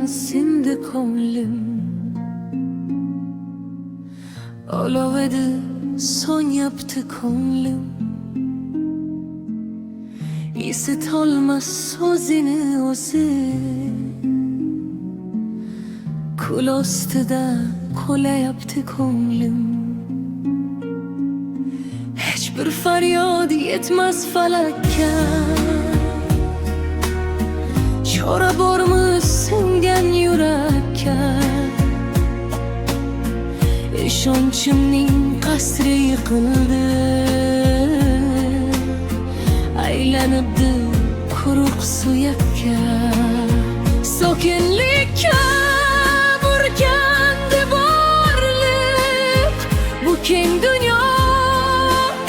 sindi ko'nglim, olov edi so'nyapti ko'nglim. Esitolmas so'zini o'zi, ko'l ostida qo'layapti ko'nglim. Hech bir faryod yetmas falakka, chora bormi singan yurakka? Ishonchimning qasri yiqildi, aylanibdi quruq suyakka. Sokinlikka burkandi borliq, bu keng dunyo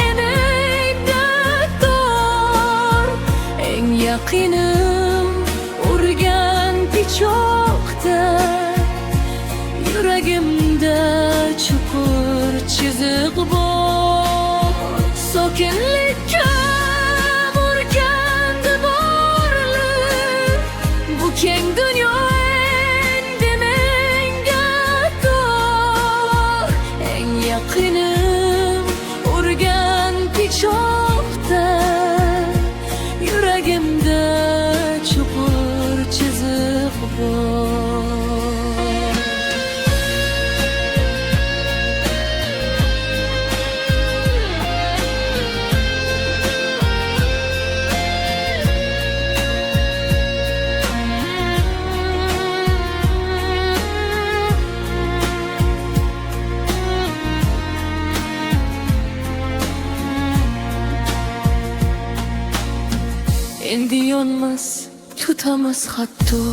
enakda tor. Eng yaqinim urgan pichoqda, yuragimda chuqur chiziq bor. Sokinlikka burkandi borliq, bu keng dunyo endi menga tor. Eng yaqinim urgan pichoqda, yuragimda chuqur chiziq bor. Endi yonmas, tutamas hatto,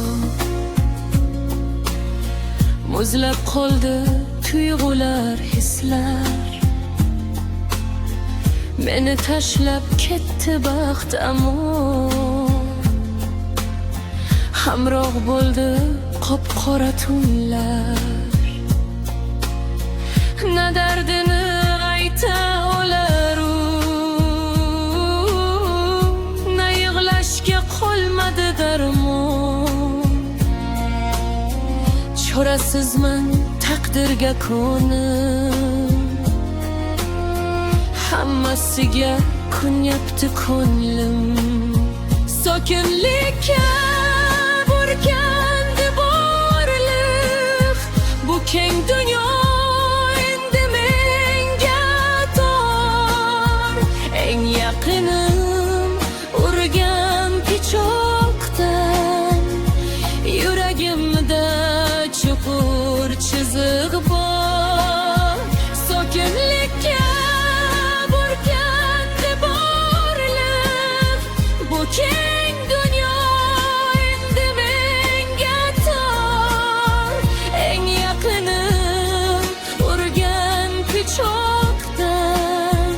muzlab qoldi tuyg'ular, hislar. Meni tashlab ketdi baxt, ammo hamroh bo'ldi qop-qora tunlar. Na dardini ayta olar u, na yig'lashga qolmadi darmon. Chorasizman taqdirga ko'nib, hammasiga kunyapti ko'nglim. Sokinlikka burkandi borliq, bu keng dunyo endi menga tor. Eng yaqinim urgan pichoqdan, yuragimda chuqur chiziq bor. Sokinlikka burkandi borliq, bu keng dunyo endi menga tor. Eng yaqinim urgan pichoqdan,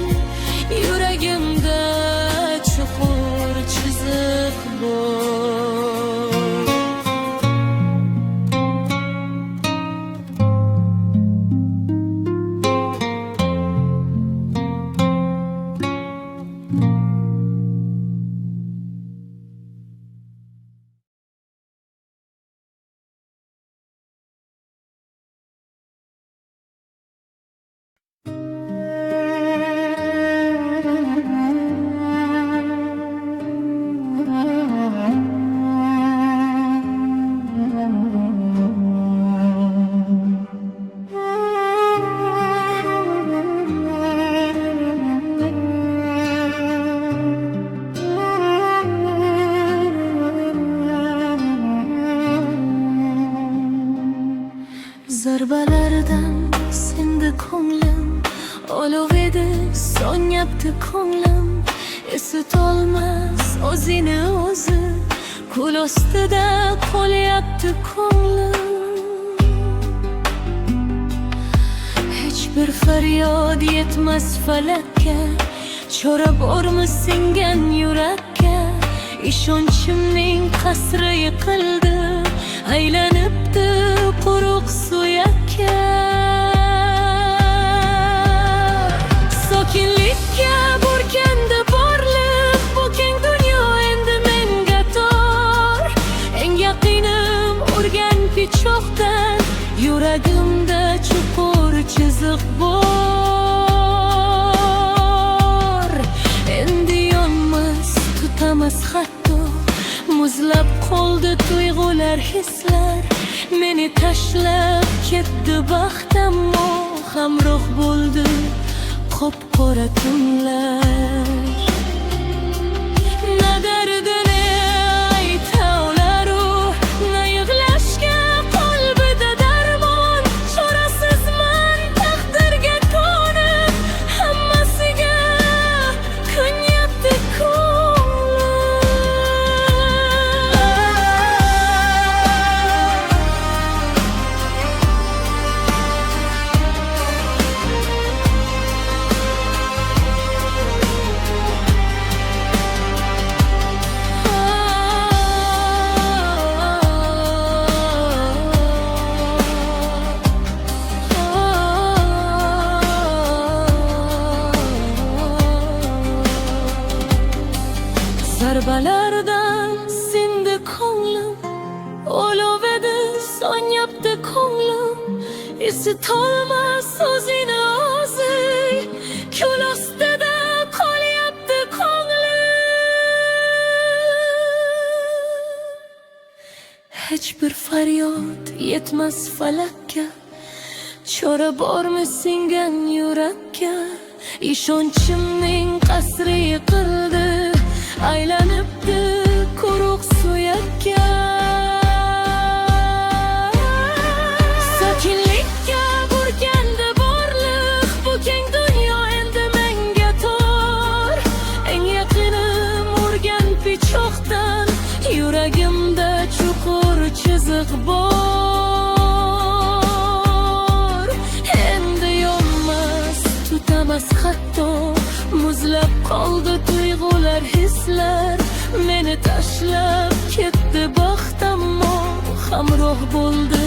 yuragimda chuqur chiziq bor. Zarbalardan sindi ko'nglim, olov edi so'nyapti ko'nglim. Esitolmas o'zini o'zi, ko'l ostida qo'lyapti ko'nglim. Hech bir faryod yetmas falakka, chora bormi singan yurakka? Ishonchimning qasri yiqildi, aylanibdi quruq suyakka. Sokinlikka burkandi borliq, bu keng dunyo endi menga tor. Eng yaqinim urgan chiziq bor. Endi yonmiz tutamiz hatto, muzlab qoldi tuyg'ular, hislar. Meni tashlab ketdi baxt, ammo hamroh bo'ldi qop-qora tunlar. Na dardini ayta olaru, na yig'lashga qalbida darmon. Chorasizman taqdirga ko'nib, hammasiga ko'nyapti zarbalardan sindi ko'nglim, olov edi sonyapti ko'nglim. Isitolmas o'zini o'zi, ko'l ostida qolyapti ko'nglim. Hech bir faryod yetmas falakka, chora bormi singan yurakka? Ishonchimning qasri yiqildi, aylanibdi quruq suyakka. Sokinlikka burgandi borliq, bu keng dunyo endi menga tor. Eng yaqinim urgan pichoqdan, yuragimda chuqur chiziq bor. Endi yonmas tutamas hatto, muzlab qoldi tuyg'ular, hislar. Meni tashlab ketdi baxt, ammo hamroh bo'ldi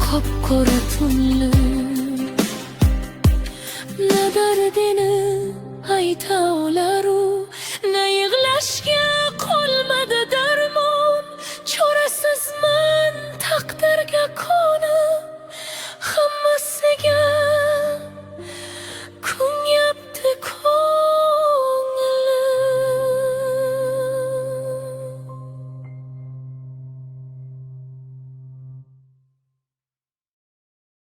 qop-qora tunlar. Na dardini ayta olar